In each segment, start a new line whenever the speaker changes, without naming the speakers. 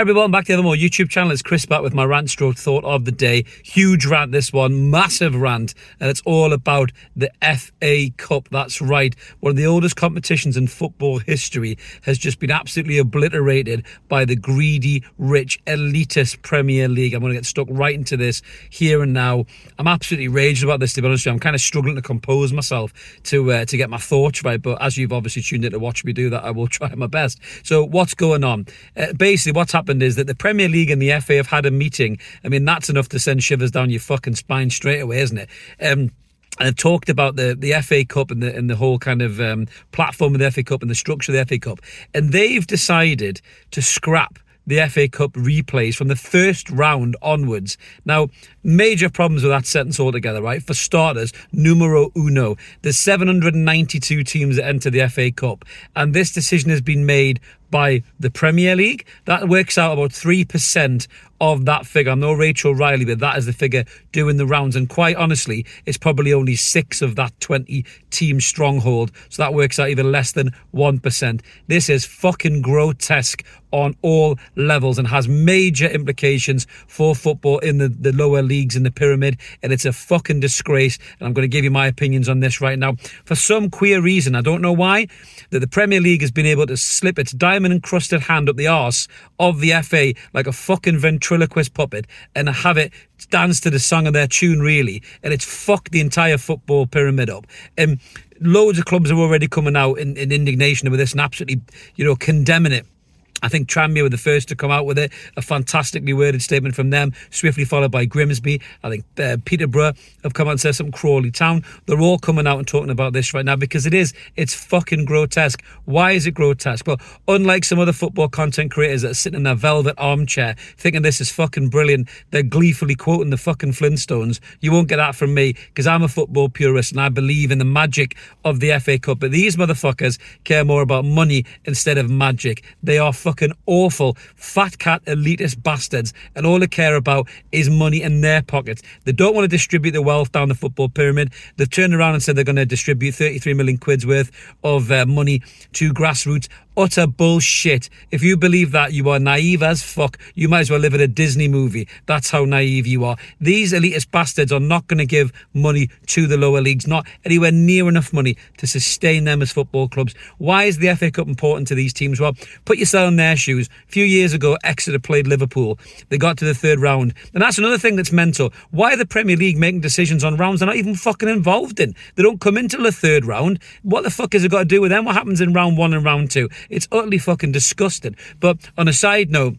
Everyone, back to the more YouTube channel. It's Chris back with my rant stroke thought of the day. Huge rant, this one, massive rant, and it's all about the FA Cup. That's right, one of the oldest competitions in football history has just been absolutely obliterated by the greedy, rich, elitist Premier League. I'm going to get stuck right into this here and now. I'm absolutely raged about this, to be honest with you. I'm kind of struggling to compose myself to get my thoughts right, but as you've obviously tuned in to watch me do that, I will try my best. So what's going on? Basically, what's happened is that the Premier League and the FA have had a meeting. I mean, that's enough to send shivers down your fucking spine straight away, isn't it? And I've talked about the FA Cup and the whole kind of platform of the FA Cup and the structure of the FA Cup. And they've decided to scrap the FA Cup replays from the first round onwards. Now, major problems with that sentence altogether, right? For starters, numero uno, there's 792 teams that enter the FA Cup, and this decision has been made by the Premier League. That works out about 3% of that figure. I'm no Rachel Riley, but that is the figure doing the rounds. And quite honestly, it's probably only 6 of that 20 team stronghold. So that works out even less than 1%. This is fucking grotesque on all levels and has major implications for football in the lower leagues in the pyramid. And it's a fucking disgrace. And I'm going to give you my opinions on this right now. For some queer reason, I don't know why, that the Premier League has been able to slip its diamond-encrusted hand up the arse of the FA like a fucking ventriloquist puppet and have it dance to the song of their tune, really. And it's fucked the entire football pyramid up. And loads of clubs are already coming out in indignation over this and absolutely, condemning it. I think Tranmere were the first to come out with it. A fantastically worded statement from them, swiftly followed by Grimsby. I think Peterborough have come out and said something, Crawley Town. They're all coming out and talking about this right now because it's fucking grotesque. Why is it grotesque? Well, unlike some other football content creators that are sitting in their velvet armchair thinking this is fucking brilliant, they're gleefully quoting the fucking Flintstones. You won't get that from me because I'm a football purist and I believe in the magic of the FA Cup. But these motherfuckers care more about money instead of magic. They are fucking awful, fat cat elitist bastards, and all they care about is money in their pockets. They don't want to distribute the wealth down the football pyramid. They've turned around and said they're going to distribute 33 million quid's worth of money to grassroots. Utter bullshit. If you believe that, you are naive as fuck. You might as well live in a Disney movie. That's how naive you are. These elitist bastards are not going to give money to the lower leagues, not anywhere near enough money to sustain them as football clubs. Why is the FA Cup important to these teams? Well, put yourself in their shoes. A few years ago, Exeter played Liverpool. They got to the third round. And that's another thing that's mental. Why are the Premier League making decisions on rounds they're not even fucking involved in? They don't come into the third round. What the fuck has it got to do with them? What happens in round 1 and round 2? It's utterly fucking disgusting. But on a side note,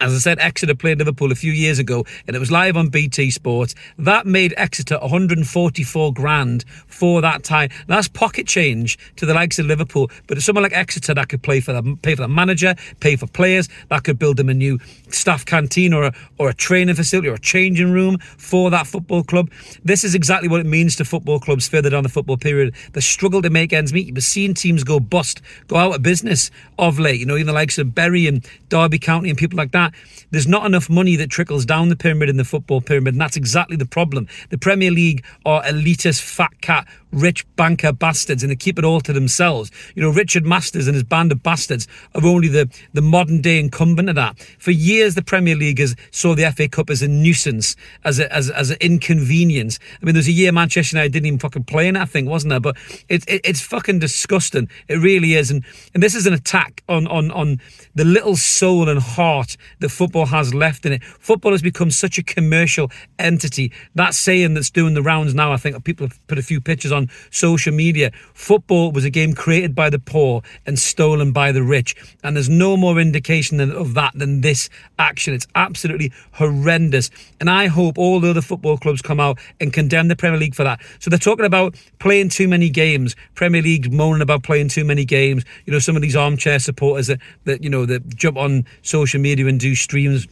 as I said, Exeter played Liverpool a few years ago and it was live on BT Sports. That made Exeter 144 grand for that time. That's pocket change to the likes of Liverpool. But if someone like Exeter that could pay for the manager, pay for players, that could build them a new staff canteen or a training facility or a changing room for that football club. This is exactly what it means to football clubs further down the football period. They struggle to make ends meet. You've seen teams go bust, go out of business of late. Even the likes of Bury and Derby County and people like that. There's not enough money that trickles down the pyramid in the football pyramid, and that's exactly the problem. The Premier League are elitist, fat cat, rich banker bastards, and they keep it all to themselves. Richard Masters and his band of bastards are only the modern day incumbent of that. For years, the Premier League saw the FA Cup as a nuisance, as an inconvenience. I mean, there's a year Manchester United didn't even fucking play in it, I think, wasn't there? But it's fucking disgusting. It really is. And this is an attack on the little soul and heart that football has left in it. Football has become such a commercial entity. That saying that's doing the rounds now, I think people have put a few pictures on social media. Football was a game created by the poor and stolen by the rich. And there's no more indication of that than this action. It's absolutely horrendous. And I hope all the other football clubs come out and condemn the Premier League for that. So they're talking about playing too many games. Premier League moaning about playing too many games. Some of these armchair supporters that jump on social media and do streams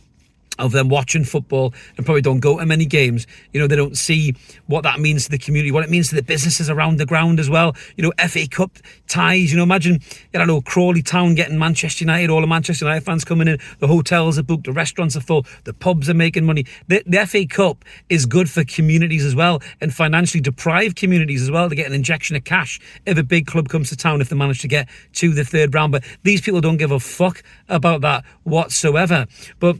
of them watching football and probably don't go to many games. You know, they don't see what that means to the community, what it means to the businesses around the ground as well. You know, FA Cup ties, you know, imagine, I don't know, Crawley Town getting Manchester United, all the Manchester United fans coming in, the hotels are booked, the restaurants are full, the pubs are making money. The FA Cup is good for communities as well, and financially deprived communities as well to get an injection of cash if a big club comes to town, if they manage to get to the third round. But these people don't give a fuck about that whatsoever. But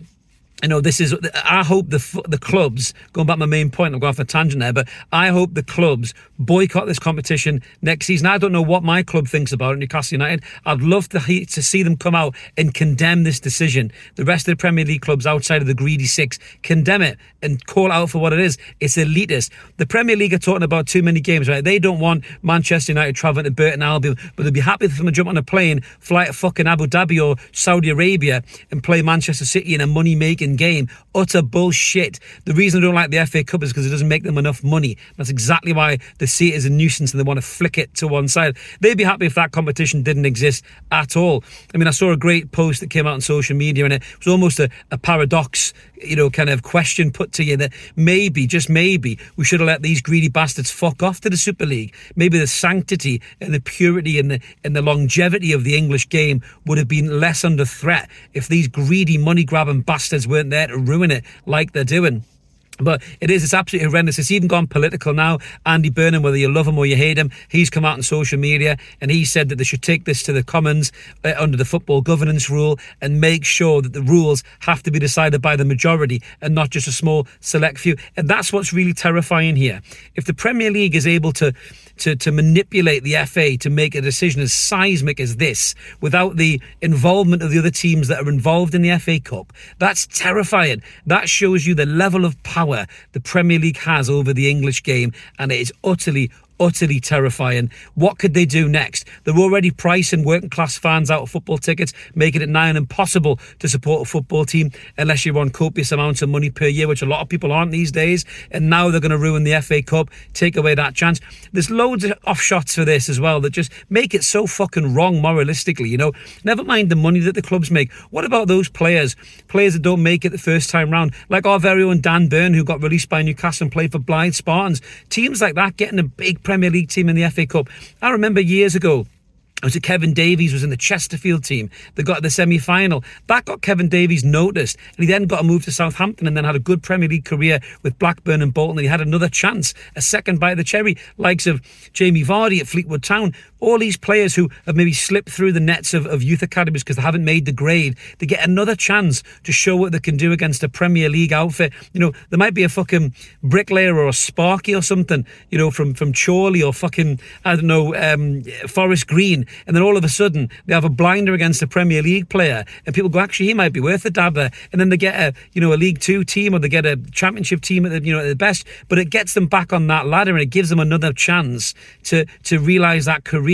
you know, this is, I hope the clubs, going back to my main point, I'm going off a tangent there, but I hope the clubs boycott this competition next season. I don't know what my club thinks about it, Newcastle United. I'd love to see them come out and condemn this decision. The rest of the Premier League clubs outside of the greedy six, condemn it and call it out for what it is. It's elitist. The Premier League are talking about too many games, right? They don't want Manchester United travelling to Burton Albion, but they'd be happy for them to jump on a plane, fly to fucking Abu Dhabi or Saudi Arabia and play Manchester City in a money-making game. Utter bullshit. The reason I don't like the FA Cup is because it doesn't make them enough money. That's exactly why they see it as a nuisance and they want to flick it to one side. They'd be happy if that competition didn't exist at all. I mean, I saw a great post that came out on social media and it was almost a paradox, you know, kind of question put to you that maybe, just maybe, we should have let these greedy bastards fuck off to the Super League. Maybe the sanctity and the purity and the longevity of the English game would have been less under threat if these greedy money-grabbing bastards weren't there to ruin it like they're doing. But it's absolutely horrendous. It's even gone political now. Andy Burnham, whether you love him or you hate him, he's come out on social media and he said that they should take this to the Commons under the football governance rule and make sure that the rules have to be decided by the majority and not just a small select few. And that's what's really terrifying here. If the Premier League is able to manipulate the FA to make a decision as seismic as this without the involvement of the other teams that are involved in the FA Cup, that's terrifying. That shows you the level of power the Premier League has over the English game, and it is utterly terrifying. What could they do next? They're already pricing working class fans out of football tickets, making it nigh on impossible to support a football team unless you're on copious amounts of money per year, which a lot of people aren't these days. And now they're going to ruin the FA Cup, take away that chance. There's loads of offshots for this as well that just make it so fucking wrong moralistically, you know. Never mind the money that the clubs make. What about those players that don't make it the first time round, like our very own Dan Burn, who got released by Newcastle and played for Blythe Spartans? Teams like that getting a big Premier League team in the FA Cup. I remember years ago, Kevin Davies was in the Chesterfield team that got to the semi-final. That got Kevin Davies noticed, and he then got a move to Southampton and then had a good Premier League career with Blackburn and Bolton, and he had another chance, a second bite of the cherry, likes of Jamie Vardy at Fleetwood Town. All these players who have maybe slipped through the nets of youth academies because they haven't made the grade, they get another chance to show what they can do against a Premier League outfit. You know, there might be a fucking bricklayer or a Sparky or something, you know, from Chorley or fucking, I don't know, Forest Green, and then all of a sudden they have a blinder against a Premier League player and people go, actually, he might be worth a dab there. And then they get a League Two team or they get a Championship team at the best, but it gets them back on that ladder and it gives them another chance to realise that career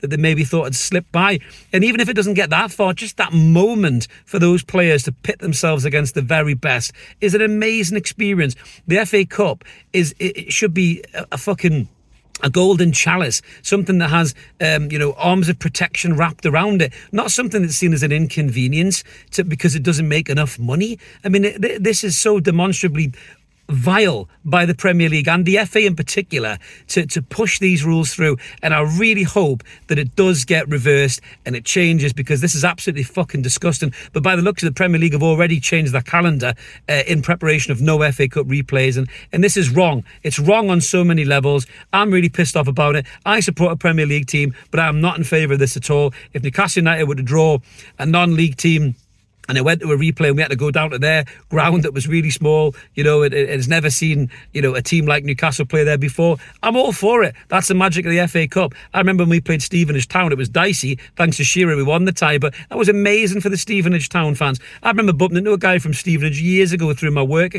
that they maybe thought had slipped by. And even if it doesn't get that far, just that moment for those players to pit themselves against the very best is an amazing experience. The FA Cup it should be a golden chalice, something that has, arms of protection wrapped around it, not something that's seen as an inconvenience because it doesn't make enough money. I mean, this is so demonstrably vile by the Premier League and the FA in particular to push these rules through, and I really hope that it does get reversed and it changes, because this is absolutely fucking disgusting. But by the looks of the Premier League have already changed their calendar in preparation of no FA Cup replays, and this is wrong. It's wrong on so many levels. I'm really pissed off about it. I support a Premier League team, but I'm not in favour of this at all. If Newcastle United were to draw a non-league team and it went to a replay and we had to go down to their ground that was really small, it has never seen, a team like Newcastle play there before, I'm all for it. That's the magic of the FA Cup. I remember when we played Stevenage Town, it was dicey. Thanks to Shearer, we won the tie, but that was amazing for the Stevenage Town fans. I remember bumping into a guy from Stevenage years ago through my work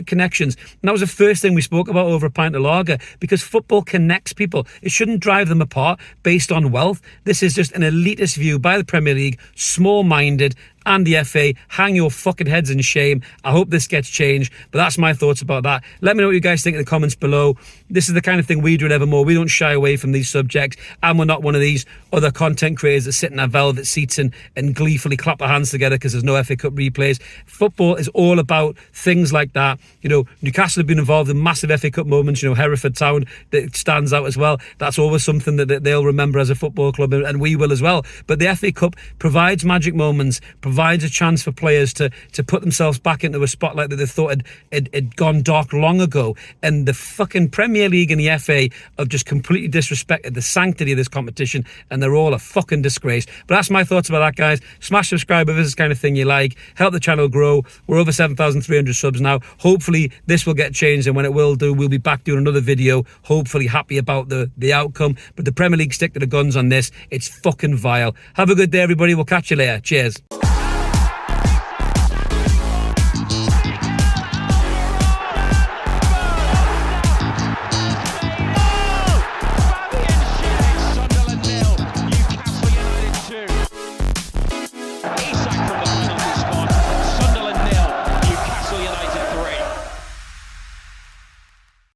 connections, and that was the first thing we spoke about over a pint of lager, because football connects people. It shouldn't drive them apart based on wealth. This is just an elitist view by the Premier League, small-minded, and the FA. Hang your fucking heads in shame. I hope this gets changed, but that's my thoughts about that. Let me know what you guys think in the comments below. This is the kind of thing we do at Evermore. We don't shy away from these subjects, and we're not one of these other content creators that sit in our velvet seats and gleefully clap their hands together because there's no FA Cup replays. Football is all about things like that. You know, Newcastle have been involved in massive FA Cup moments. You know, Hereford Town, that stands out as well. That's always something that they'll remember as a football club, and we will as well. But the FA Cup provides magic moments, provides a chance for players to put themselves back into a spotlight that they thought had gone dark long ago. And the fucking Premier League and the FA have just completely disrespected the sanctity of this competition, and they're all a fucking disgrace. But that's my thoughts about that, guys. Smash subscribe if this is the kind of thing you like. Help the channel grow. We're over 7,300 subs now. Hopefully this will get changed, and when it will do, we'll be back doing another video, hopefully happy about the outcome. But the Premier League stick to the guns on this. It's fucking vile. Have a good day, everybody. We'll catch you later. Cheers.